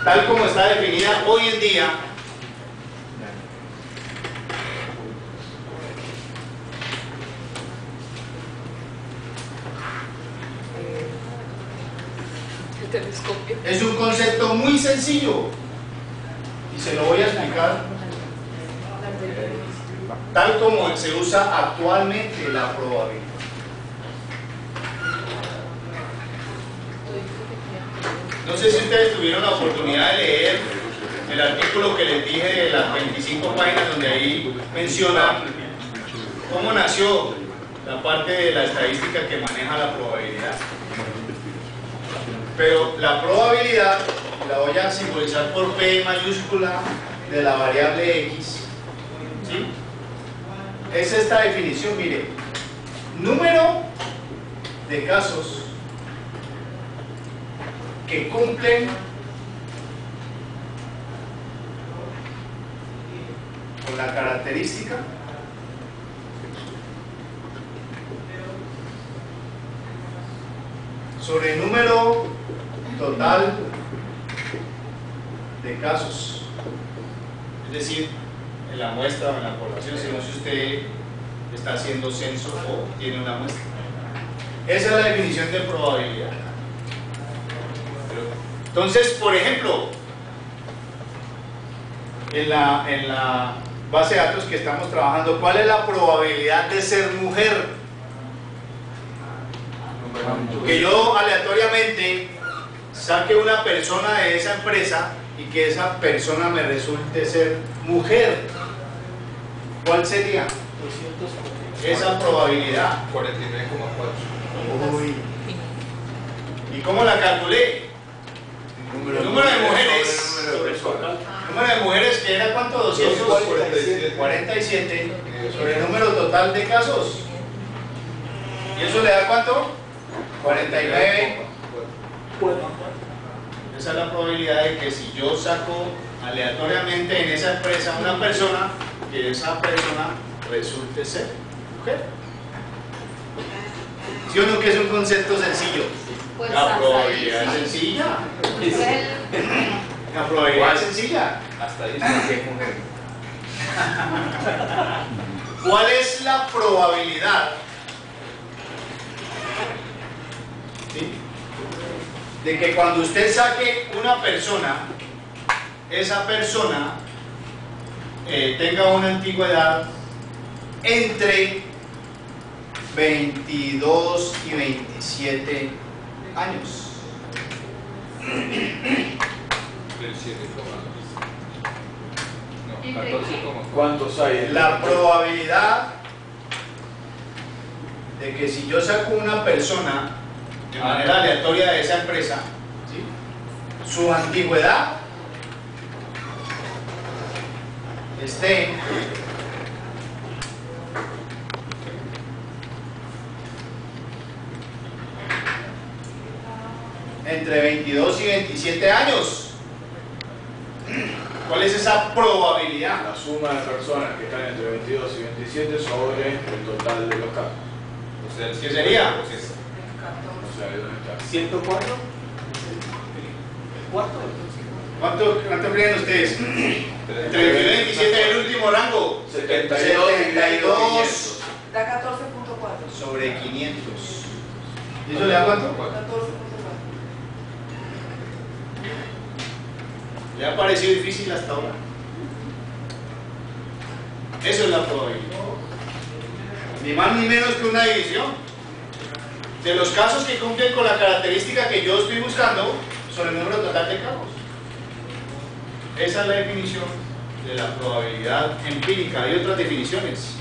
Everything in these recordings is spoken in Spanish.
tal como está definida hoy en día, es un concepto muy sencillo y se lo voy a explicar tal como se usa actualmente la probabilidad. No sé si ustedes tuvieron la oportunidad de leer el artículo que les dije de las 25 páginas, donde ahí menciona cómo nació la parte de la estadística que maneja la probabilidad. Pero la probabilidad la voy a simbolizar por P mayúscula de la variable X. ¿Sí? Es esta definición, mire, número de casos que cumplen con la característica sobre el número total de casos, es decir, en la muestra o en la población, si no, si usted está haciendo censo o tiene una muestra. Esa es la definición de probabilidad. Entonces, por ejemplo, en la base de datos que estamos trabajando, ¿cuál es la probabilidad de ser mujer? Que yo aleatoriamente saque una persona de esa empresa y que esa persona me resulte ser mujer. ¿Cuál sería esa probabilidad? 49,4. ¿Y cómo la calculé? El número de mujeres. El número de mujeres, que era ¿cuánto? 247 sobre el número total de casos. ¿Y eso le da cuánto? 49. Esa es la probabilidad de que si yo saco aleatoriamente en esa empresa una persona, que esa persona resulte ser mujer. ¿Sí o no que es un concepto sencillo? Pues La probabilidad es sencilla. La probabilidad es sencilla. Hasta dice que es mujer. ¿Cuál es la probabilidad? ¿Sí? De que cuando usted saque una persona, esa persona tenga una antigüedad entre 22 y 27 años? El 7,2. No, 14,4. ¿Cuántos hay? La probabilidad de que si yo saco una persona de manera aleatoria de esa empresa, ¿sí?, su antigüedad esté entre 22 y 27 años. ¿Cuál es esa probabilidad? La suma de personas que están entre 22 y 27 sobre el total de los casos. O sea, el ¿Qué sería? O sea, ¿de dónde está? 104. ¿Cuánto? ¿Cuánto creen ustedes? Entre 22 y 27 es el último rango. 72 Da 14.4. sobre 500. ¿Y eso le da cuánto? 14.4. ¿Le ha parecido difícil hasta ahora? Eso es la probabilidad. Ni más ni menos que una división de los casos que cumplen con la característica que yo estoy buscando sobre el número total de casos. Esa es la definición de la probabilidad empírica. Hay otras definiciones.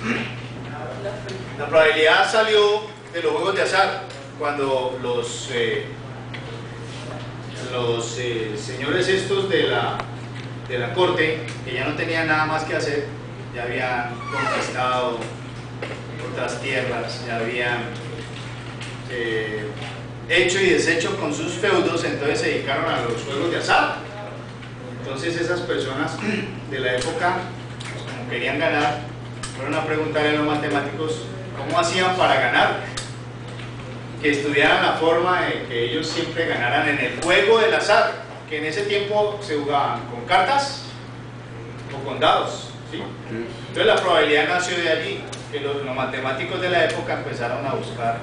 La probabilidad salió de los juegos de azar, cuando los señores estos de la corte, que ya no tenían nada más que hacer, ya habían conquistado otras tierras, ya habían hecho y deshecho con sus feudos, entonces se dedicaron a los juegos de azar. Entonces esas personas de la época, como querían ganar, fueron a preguntarle a los matemáticos cómo hacían para ganar, que estudiaran la forma de que ellos siempre ganaran en el juego del azar. que en ese tiempo se jugaban con cartas o con dados, ¿sí? Entonces la probabilidad nació de allí, que los matemáticos de la época empezaron a buscar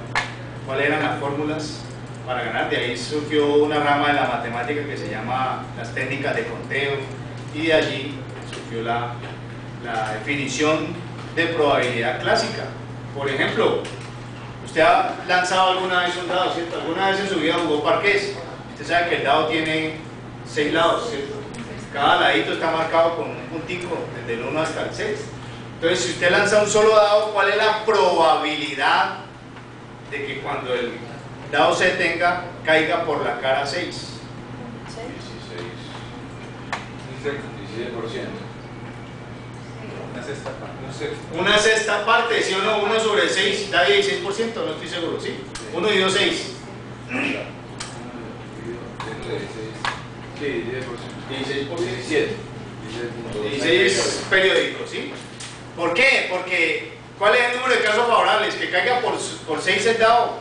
cuáles eran las fórmulas para ganar. De ahí surgió una rama de la matemática que se llama las técnicas de conteo, y de allí surgió la definición de probabilidad clásica. Por ejemplo, usted ha lanzado alguna vez un dado, ¿cierto? Alguna vez en su vida jugó parqués. Usted sabe que el dado tiene 6 lados, ¿cierto? Cada ladito está marcado con un puntico, desde el 1 hasta el 6. Entonces, si usted lanza un solo dado, ¿cuál es la probabilidad de que cuando el dado se detenga, caiga por la cara 6? 16%. Una sexta parte. Una sexta parte, ¿sí o no? 1 sobre 6 da 16%, no estoy seguro, ¿sí? 1 y 2, 6. Sí, 10%. 16%. 17. 16 periódicos, ¿sí? ¿Por qué? Porque, ¿cuál es el número de casos favorables? Que caiga por 6 el dado.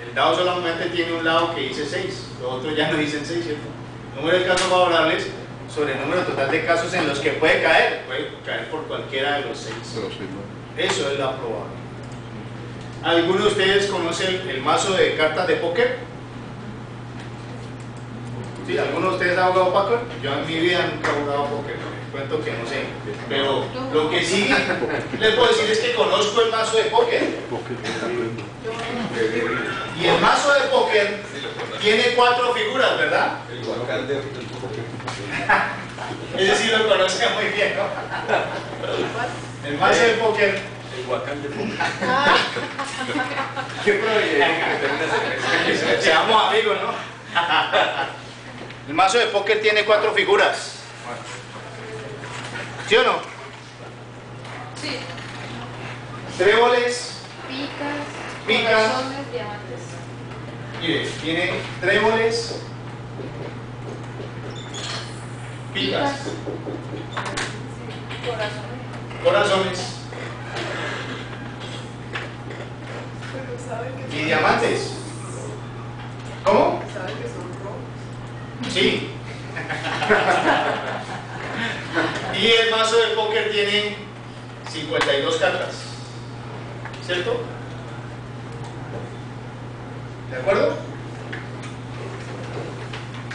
El dado solamente tiene un lado que dice 6, los otros ya no dicen 6, ¿cierto? El número de casos favorables sobre el número total de casos en los que puede caer por cualquiera de los 6. Eso es la probabilidad. ¿Alguno de ustedes conoce el mazo de cartas de póker? ¿Sí? ¿Alguno de ustedes ha jugado póker? Yo en mi vida nunca he jugado póker, cuento que no sé, pero lo que sí les puedo decir es que conozco el mazo de póker. Y el mazo de póker tiene 4 figuras, ¿verdad? El guacal de póker. Ese sí lo conoce muy bien, ¿no? El mazo de póker. El guacal de póker. ¿Qué probabilidad? Seamos amigos, ¿no? El mazo de póker tiene 4 figuras. ¿Sí o no? Sí. Tréboles, Picas, corazones, diamantes. mire, tiene tréboles, picas, corazones y diamantes. ¿Cómo? ¿Saben que son rojos? Sí. Y el mazo de póker tiene 52 cartas, ¿cierto? ¿De acuerdo?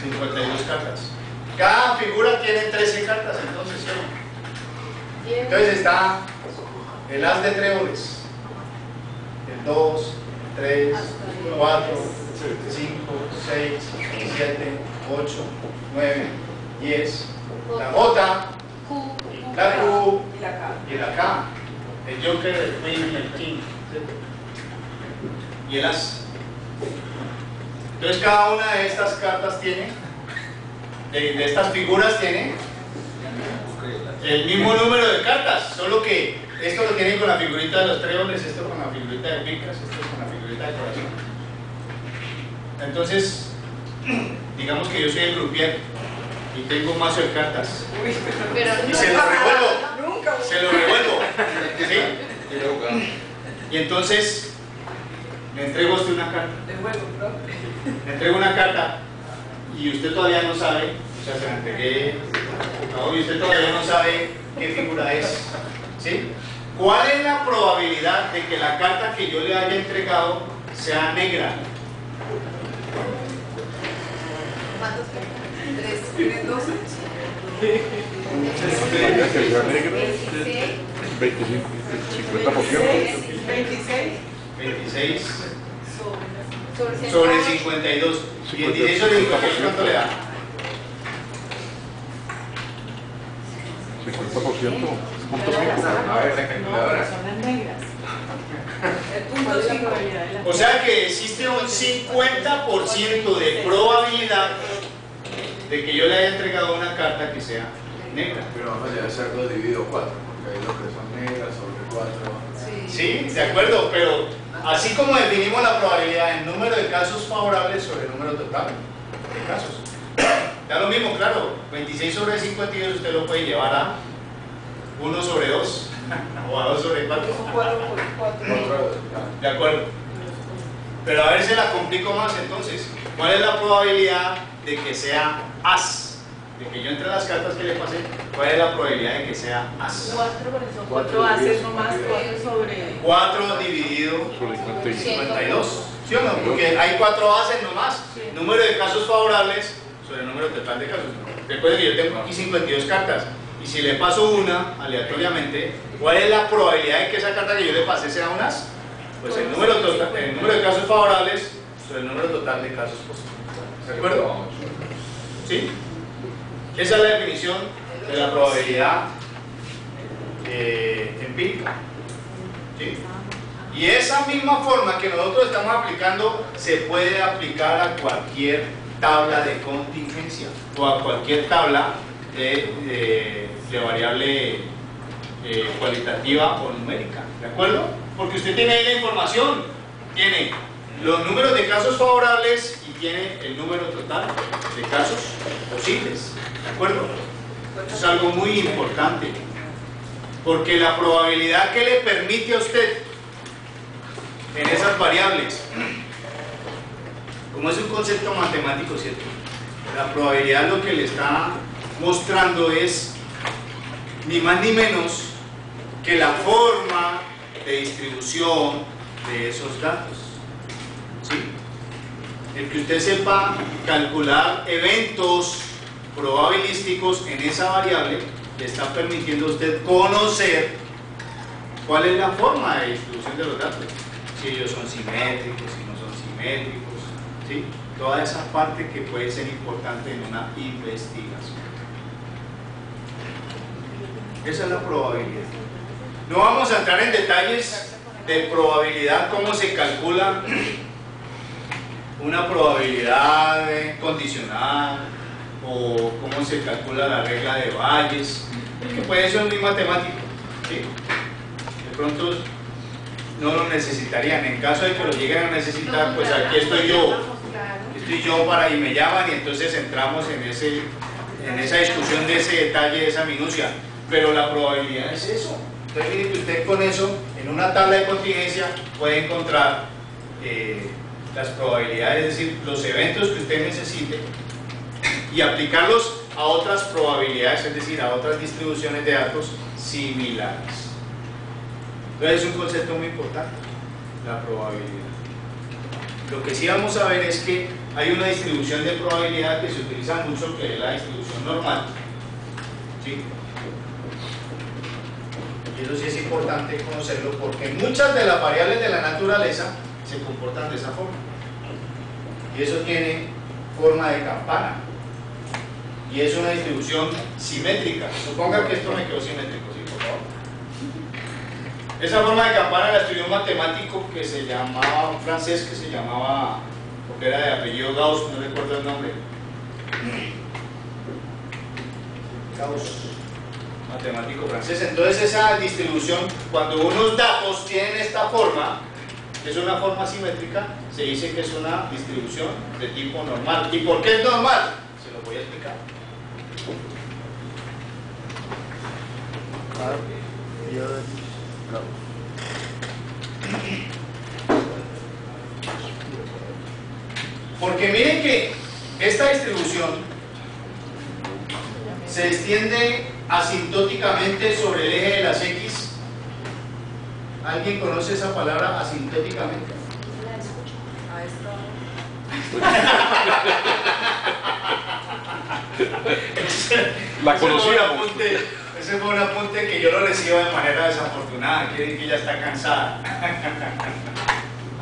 52 cartas. Cada figura tiene 13 cartas, entonces, ¿sí o no? Entonces está el as de tréboles, el 2, 3, 4, 5, 6, 7, 8, 9, 10, la J, la Q Y la K. y la K, el Joker, el Queen y el King, ¿cierto? Y el as. Entonces cada una de estas cartas tiene, de estas figuras tiene el mismo número de cartas, solo que esto lo tienen con la figurita de los tréboles, esto con la figurita de picas, esto con la figurita de corazón. Entonces, digamos que yo soy el croupier y tengo un mazo de cartas Pero y se lo revuelvo, Nunca. se lo revuelvo, ¿sí? Y entonces le entrego a usted una carta, De juego, ¿no? le entrego una carta y usted todavía no sabe, o sea, se la entregué, no, y usted todavía no sabe qué figura es, ¿sí? ¿Cuál es la probabilidad de que la carta que yo le haya entregado sea negra? ¿Cuántos quedan? 3, ¿tienes 12? 25, 50%. 26 26 sobre sobre 52. Y el 16 sobre 52, ¿cuánto le da? 50%. A ver, la calculadora. Son las negras. El punto 5. O sea que existe un 50% de probabilidad de que yo le haya entregado una carta que sea negra. Pero vamos a hacer 2 dividido 4, porque hay dos que son negras sobre 4. Sí, de acuerdo, pero así como definimos la probabilidad en número de casos favorables sobre el número total de casos. Da lo mismo, claro, 26 sobre 52 usted lo puede llevar a 1 sobre 2 o a 2 sobre 4. Son 4 por 4. De acuerdo. Pero a ver si la complico más entonces. ¿Cuál es la probabilidad de que sea as? De que yo entre las cartas que le pasé, ¿cuál es la probabilidad de que sea as? 4, por eso 4 haces nomás 4 sobre 4 dividido Sobre 56. 52. ¿Sí o no? Porque hay 4 ases nomás. Número de casos favorables sobre el número total de casos. Recuerden que yo tengo aquí 52 cartas. Y si le paso una aleatoriamente, ¿cuál es la probabilidad de que esa carta que yo le pasé sea un as? Pues el número de casos favorables sobre el número total de casos posibles. ¿De acuerdo? ¿Sí? Esa es la definición de la probabilidad empírica. ¿Sí? Y esa misma forma que nosotros estamos aplicando se puede aplicar a cualquier tabla de contingencia o a cualquier tabla de variable cualitativa o numérica. ¿De acuerdo? Porque usted tiene ahí la información, tiene los números de casos favorables y tiene el número total de casos posibles. ¿De acuerdo? Eso es algo muy importante, porque la probabilidad que le permite a usted en esas variables, como es un concepto matemático, ¿cierto? La probabilidad lo que le está mostrando es ni más ni menos que la forma de distribución de esos datos. ¿Sí? El que usted sepa calcular eventos probabilísticos en esa variable le está permitiendo a usted conocer cuál es la forma de distribución de los datos, si ellos son simétricos, si no son simétricos, ¿sí? Toda esa parte que puede ser importante en una investigación. Esa es la probabilidad. No vamos a entrar en detalles de probabilidad, cómo se calcula una probabilidad condicional o cómo se calcula la regla de Bayes, porque puede ser muy matemático, ¿sí? De pronto no lo necesitarían. En caso de que lo lleguen a necesitar, pues aquí estoy yo para, y me llaman y entonces entramos en esa discusión de ese detalle, de esa minucia. Pero la probabilidad es eso. Entonces miren que usted con eso, en una tabla de contingencia, puede encontrar las probabilidades, es decir, los eventos que usted necesite y aplicarlos a otras probabilidades, es decir, a otras distribuciones de datos similares. Entonces es un concepto muy importante, la probabilidad. Lo que sí vamos a ver es que hay una distribución de probabilidad que se utiliza mucho, que es la distribución normal. ¿Sí? Y eso sí es importante conocerlo, porque muchas de las variables de la naturaleza se comportan de esa forma. Y eso tiene forma de campana. Y es una distribución simétrica. Suponga que esto me quedó simétrico, ¿sí? Por favor. Esa forma de campana la estudió un matemático que se llamaba, un francés que se llamaba, porque era de apellido Gauss, no recuerdo el nombre. Gauss, matemático francés. Entonces esa distribución, cuando unos datos tienen esta forma, que es una forma simétrica, se dice que es una distribución de tipo normal. ¿Y por qué es normal? Se lo voy a explicar. Porque miren que esta distribución se extiende asintóticamente sobre el eje de las X. ¿Alguien conoce esa palabra asintóticamente? La conocíamos. Ese fue un apunte que yo lo recibo de manera desafortunada, quiere decir que ella está cansada.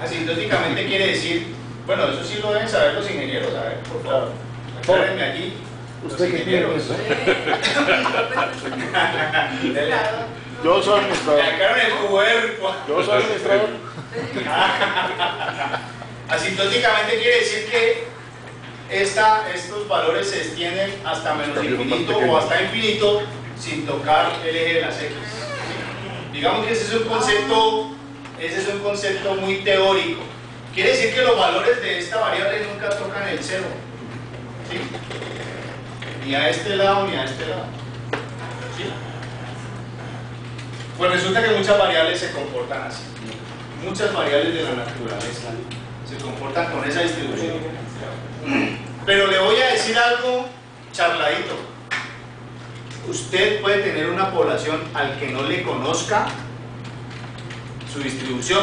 Asintóticamente quiere decir, bueno, eso sí lo deben saber los ingenieros, a ver, por favor, aclárenme aquí. ¿Usted qué tiene que eso? Yo soy Me administrador. sacaron el cuerpo. Yo soy administrador. Asintóticamente quiere decir que estos valores se extienden hasta menos infinito o hasta infinito sin tocar el eje de las X. Digamos que ese es un concepto muy teórico. Quiere decir que los valores de esta variable nunca tocan el cero, ¿sí? Ni a este lado ni a este lado, ¿sí? Pues resulta que muchas variables se comportan así. Muchas variables de la naturaleza se comportan con esa distribución. Pero le voy a decir algo charladito. Usted puede tener una población al que no le conozca su distribución.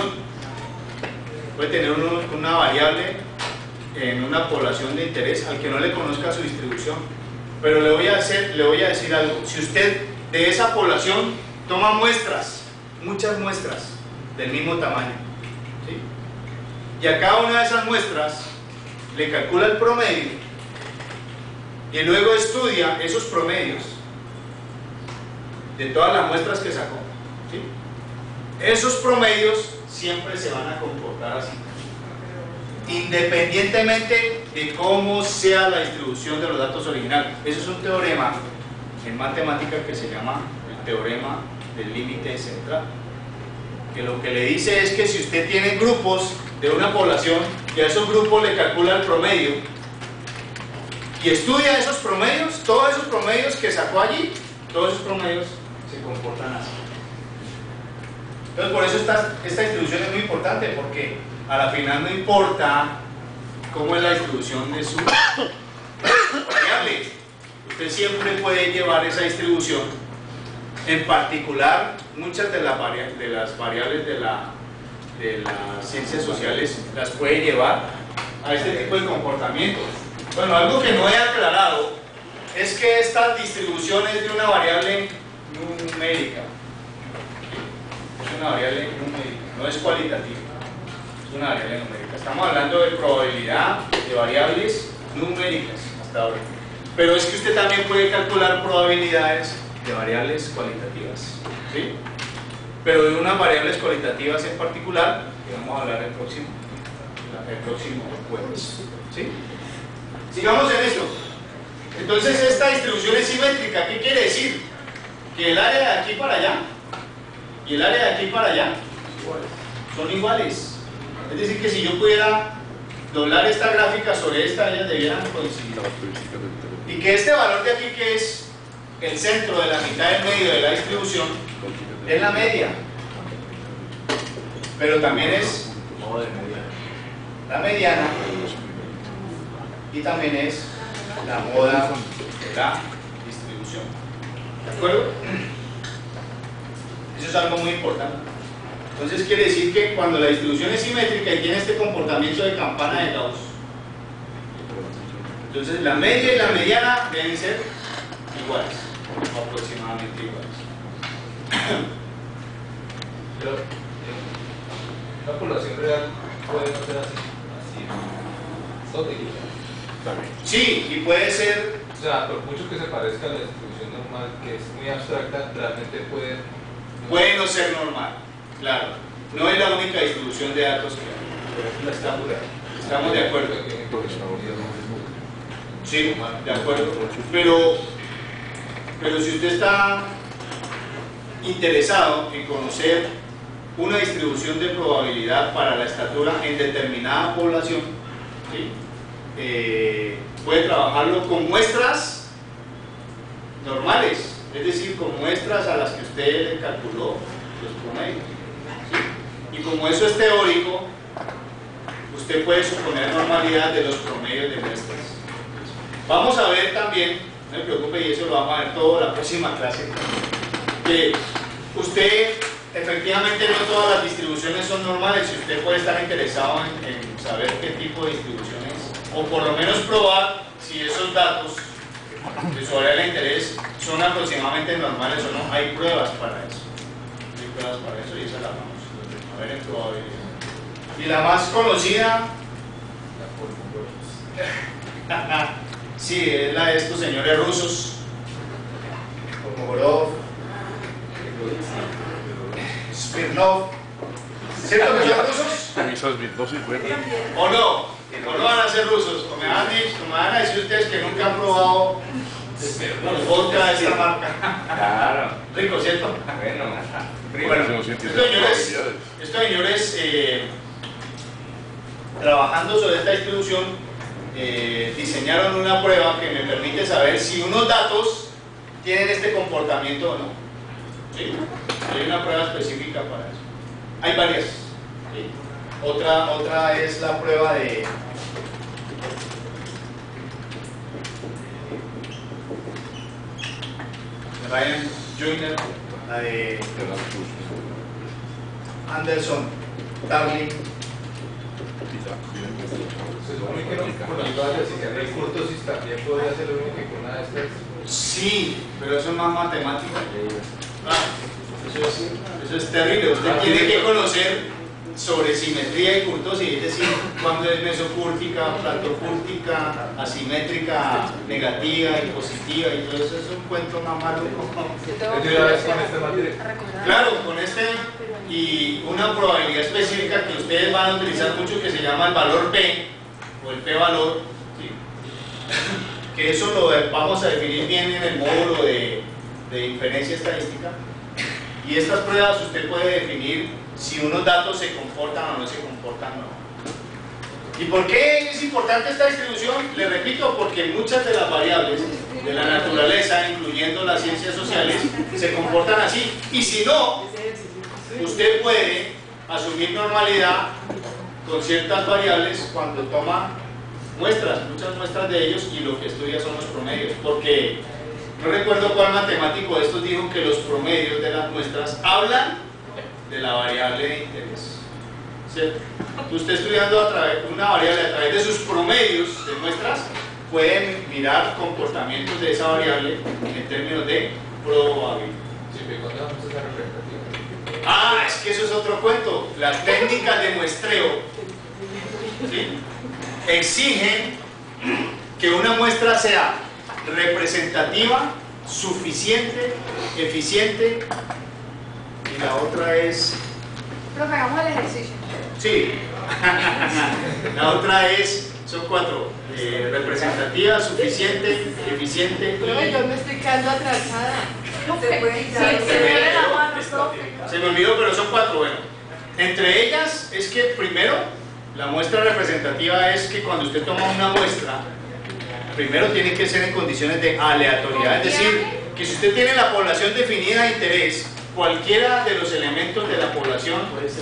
Puede tener una variable en una población de interés al que no le conozca su distribución. Pero le voy a decir algo. Si usted de esa población toma muestras, muchas muestras del mismo tamaño, ¿sí? Y a cada una de esas muestras le calcula el promedio y luego estudia esos promedios de todas las muestras que sacó, ¿sí? Esos promedios siempre se van a comportar así, independientemente de cómo sea la distribución de los datos original. Eso es un teorema en matemática que se llama el teorema del límite central, que lo que le dice es que si usted tiene grupos de una población y a esos grupos le calcula el promedio y estudia esos promedios, todos esos promedios que sacó allí, todos esos promedios se comportan así. Entonces por eso esta distribución es muy importante, porque a la final no importa cómo es la distribución de su variable, usted siempre puede llevar esa distribución. En particular, muchas de las variables de las ciencias sociales las puede llevar a este tipo de comportamientos. Bueno, algo que no he aclarado es que esta distribución es de una variable numérica. Es una variable numérica, no es cualitativa, es una variable numérica. Estamos hablando de probabilidad de variables numéricas hasta ahora. Pero es que usted también puede calcular probabilidades de variables cualitativas, ¿sí? Pero de unas variables cualitativas en particular, que vamos a hablar el próximo jueves, ¿sí? Sigamos en esto. Entonces esta distribución es simétrica. ¿Qué quiere decir? Que el área de aquí para allá y el área de aquí para allá son iguales. Es decir, que si yo pudiera doblar esta gráfica sobre esta, ellas debieran coincidir. Y que este valor de aquí, que es el centro de la mitad del medio de la distribución, es la media, pero también es la mediana y también es la moda de la distribución. ¿De acuerdo? Eso es algo muy importante. Entonces quiere decir que cuando la distribución es simétrica y tiene este comportamiento de campana de Gauss, entonces la media y la mediana deben ser iguales, aproximadamente iguales. Pero la población real puede no ser así exótica. Sí, y puede ser. O sea, por mucho que se parezca a la distribución normal, que es muy abstracta, realmente puede no ser normal, claro. No es la única distribución de datos que hay. Estamos de acuerdo. Sí, de acuerdo. Pero si usted está interesado en conocer una distribución de probabilidad para la estatura en determinada población, ¿sí? Puede trabajarlo con muestras normales, es decir, con muestras a las que usted le calculó los promedios, ¿sí? Y como eso es teórico, usted puede suponer normalidad de los promedios de muestras. Vamos a ver también, no me preocupe, y eso lo vamos a ver toda la próxima clase, que usted efectivamente no todas las distribuciones son normales, y usted puede estar interesado en saber qué tipo de distribuciones, o por lo menos probar si esos datos de su área de interés son aproximadamente normales o no. Hay pruebas para eso. Hay pruebas para eso y esas las vamos a ver en probabilidad. Y la más conocida, sí, es la de estos señores rusos, Kolmogorov, Smirnov. ¿Cierto que son rusos? Revisas mis dosis, bueno. ¿O no? ¿O no van a ser rusos? ¿O me van a decir ustedes que nunca han probado el vodka de esta marca? Claro. Rico, ¿cierto? Bueno, estos señores trabajando sobre esta distribución diseñaron una prueba que me permite saber si unos datos tienen este comportamiento o no. ¿Sí? Hay una prueba específica para eso. Hay varias. ¿Sí? Otra es la prueba de Ryan Joyner, la de Anderson, Darling. Se supone que no, por las vallas, si se hay kurtosis también podría ser lo único que con una de estas. Sí, pero eso es más matemática. Eso es terrible. Usted tiene que conocer sobre simetría y kurtosis, es decir, cuando es mesocúrtica, platocúrtica, asimétrica, negativa y positiva, y todo eso es un cuento más malo. Claro, con este y una probabilidad específica que ustedes van a utilizar mucho, que se llama el valor P o el P-valor, ¿sí? Que eso lo vamos a definir bien en el módulo de inferencia estadística. Y estas pruebas usted puede definir si unos datos se comportan o no se comportan o no. ¿Y por qué es importante esta distribución? Le repito, porque muchas de las variables de la naturaleza, incluyendo las ciencias sociales, se comportan así. Y si no, usted puede asumir normalidad con ciertas variables cuando toma muestras, muchas muestras de ellos, y lo que estudia son los promedios. Porque no recuerdo cuál matemático de estos dijo que los promedios de las muestras hablan de la variable de interés, ¿cierto? Usted estudiando una variable a través de sus promedios de muestras puede mirar comportamientos de esa variable en términos de probabilidad. Siempre y cuando vamos a esa representativa. Ah, es que eso es otro cuento. Las técnicas de muestreo, ¿sí?, exigen que una muestra sea representativa, suficiente, eficiente, y la otra es... Profe, hagamos el ejercicio. Sí, la otra es, son cuatro, representativa, suficiente, eficiente Profe, yo y... me estoy quedando atrasada. Se puede Sí, quitar. se me ve la mano, profe. Se me olvidó, pero son cuatro. Bueno, entre ellas es que primero, la muestra representativa es que cuando usted toma una muestra, primero tiene que ser en condiciones de aleatoriedad, es decir, que si usted tiene la población definida de interés, cualquiera de los elementos de la población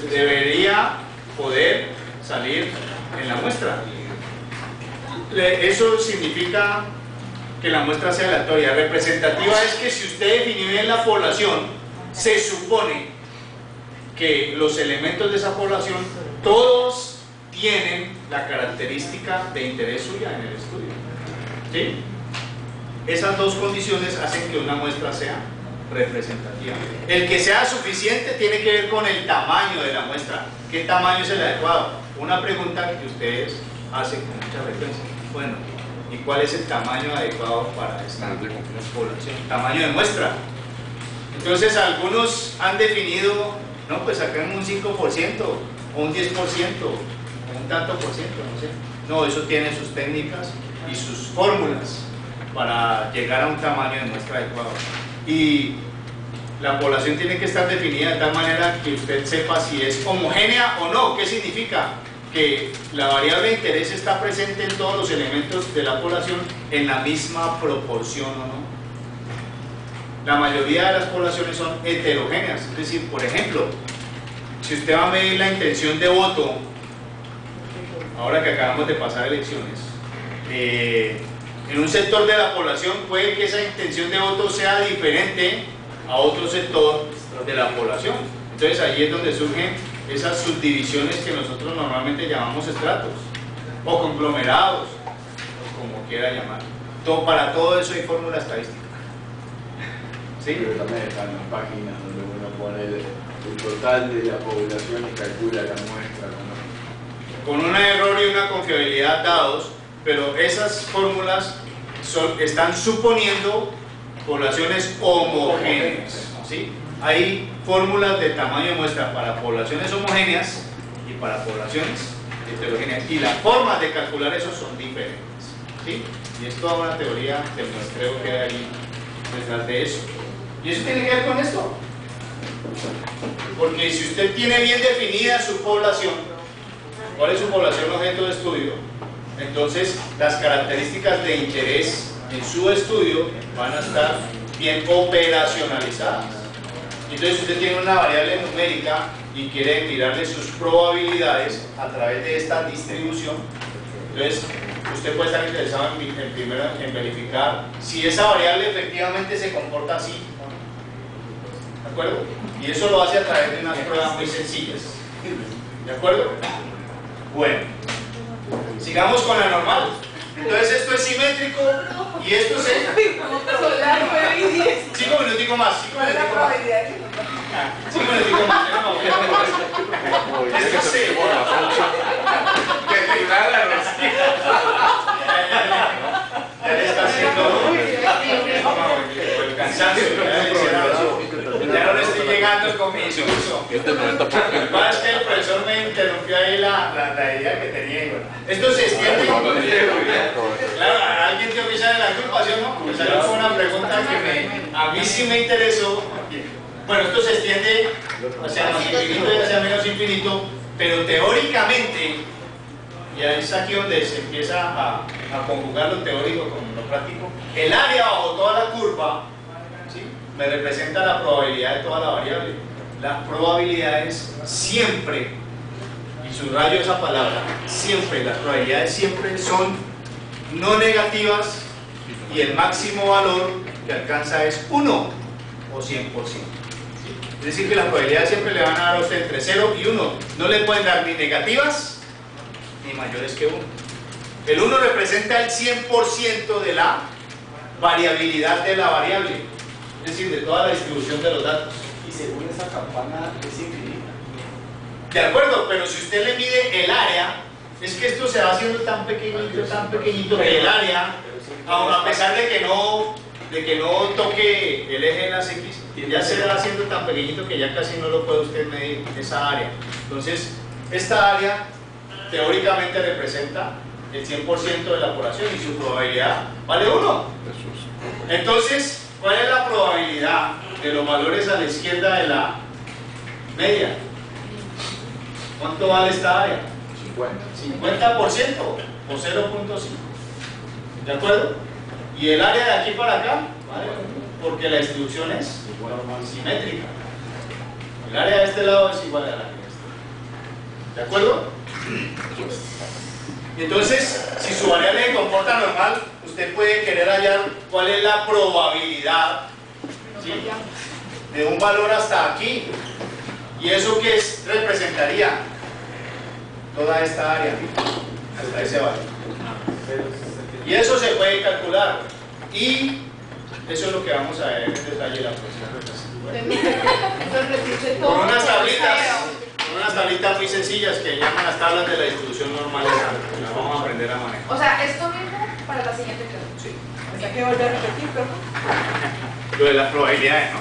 debería poder salir en la muestra. Eso significa que la muestra sea aleatoria. Representativa es que si usted definió bien la población, se supone que los elementos de esa población todos tienen la característica de interés suya en el estudio, ¿sí? Esas dos condiciones hacen que una muestra sea representativa. El que sea suficiente tiene que ver con el tamaño de la muestra. ¿Qué tamaño es el adecuado? Una pregunta que ustedes hacen con mucha frecuencia. Bueno, ¿y cuál es el tamaño adecuado para esta población? Tamaño de muestra. Entonces algunos han definido, no, pues sacan un 5% o un 10% o un tanto por ciento, no sé. No, eso tiene sus técnicas y sus fórmulas para llegar a un tamaño de muestra adecuado. Y la población tiene que estar definida de tal manera que usted sepa si es homogénea o no. ¿Qué significa? Que la variable de interés está presente en todos los elementos de la población en la misma proporción o no. La mayoría de las poblaciones son heterogéneas, es decir, por ejemplo, si usted va a medir la intención de voto, ahora que acabamos de pasar elecciones, en un sector de la población puede que esa intención de voto sea diferente a otro sector de la población. Entonces ahí es donde surgen esas subdivisiones que nosotros normalmente llamamos estratos o conglomerados, o como quiera llamar. Para todo eso hay fórmula estadística. ¿Sí? Pero también están las páginas donde uno pone el total de la población y calcula la muestra, ¿no? Con un error y una confiabilidad dados, pero esas fórmulas están suponiendo poblaciones homogéneas, ¿sí? Hay fórmulas de tamaño de muestra para poblaciones homogéneas y para poblaciones heterogéneas, y las formas de calcular eso son diferentes, ¿sí? Y es toda una teoría del muestreo que hay ahí detrás de eso. ¿Y eso tiene que ver con esto? Porque si usted tiene bien definida su población, ¿cuál es su población objeto de estudio? Entonces las características de interés en su estudio van a estar bien operacionalizadas. Entonces si usted tiene una variable numérica y quiere mirarle sus probabilidades a través de esta distribución, entonces usted puede estar interesado en primero en verificar si esa variable efectivamente se comporta así, ¿no? ¿De acuerdo? Y eso lo hace a través de unas pruebas muy sencillas. ¿De acuerdo? Bueno, sigamos con la normal. Entonces esto es simétrico y esto se... 5 minuticos más, 5 minuticos más. 5 minuticos más. Esto se... Ya le está haciendo el cansancio. Ya no le estoy llegando con mi discurso. Lo que pasa es que el profesor me interrumpió ahí la idea que tenía. Esto se extiende. Claro, alguien tiene que echarle la culpa, ¿sí o no? Pues ahí fue una pregunta que a mí sí me interesó. Bueno, esto se extiende hacia más infinito y hacia menos infinito, pero teóricamente, y ahí es aquí donde se empieza a conjugar lo teórico con lo práctico, el área bajo toda la curva, ¿sí?, me representa la probabilidad de toda la variable. Las probabilidades siempre, y subrayo esa palabra, siempre, las probabilidades siempre son no negativas y el máximo valor que alcanza es 1 o 100%. Es decir, que las probabilidades siempre le van a dar a usted entre 0 y 1. No le pueden dar ni negativas ni mayores que 1. El 1 representa el 100% de la variabilidad de la variable, es decir, de toda la distribución de los datos. Y según esa campana es infinita. De acuerdo, pero si usted le mide el área, es que esto se va haciendo tan pequeñito que el área, a pesar de que no toque el eje de las X, ya se va haciendo tan pequeñito que ya casi no lo puede usted medir, esa área. Entonces, esta área teóricamente representa el 100% de la población y su probabilidad vale 1. Entonces, ¿cuál es la probabilidad de los valores a la izquierda de la media? ¿Cuánto vale esta área? 50% o 0.5. ¿De acuerdo? Y el área de aquí para acá, ¿vale? Porque la distribución es simétrica. El área de este lado es igual a la de este. ¿De acuerdo? Entonces, si su variable se comporta normal, usted puede querer hallar cuál es la probabilidad, ¿sí?, de un valor hasta aquí. ¿Y eso qué representaría? Toda esta área, hasta ese valor. Y eso se puede calcular. Y eso es lo que vamos a ver en detalle la próxima clase. Con unas tablitas muy sencillas que llaman las tablas de la distribución normal. Las vamos a aprender a manejar. O sea, esto mismo para la siguiente clase. Sí. O sea, que volver a repetir, perdón. Lo de las probabilidades, ¿no?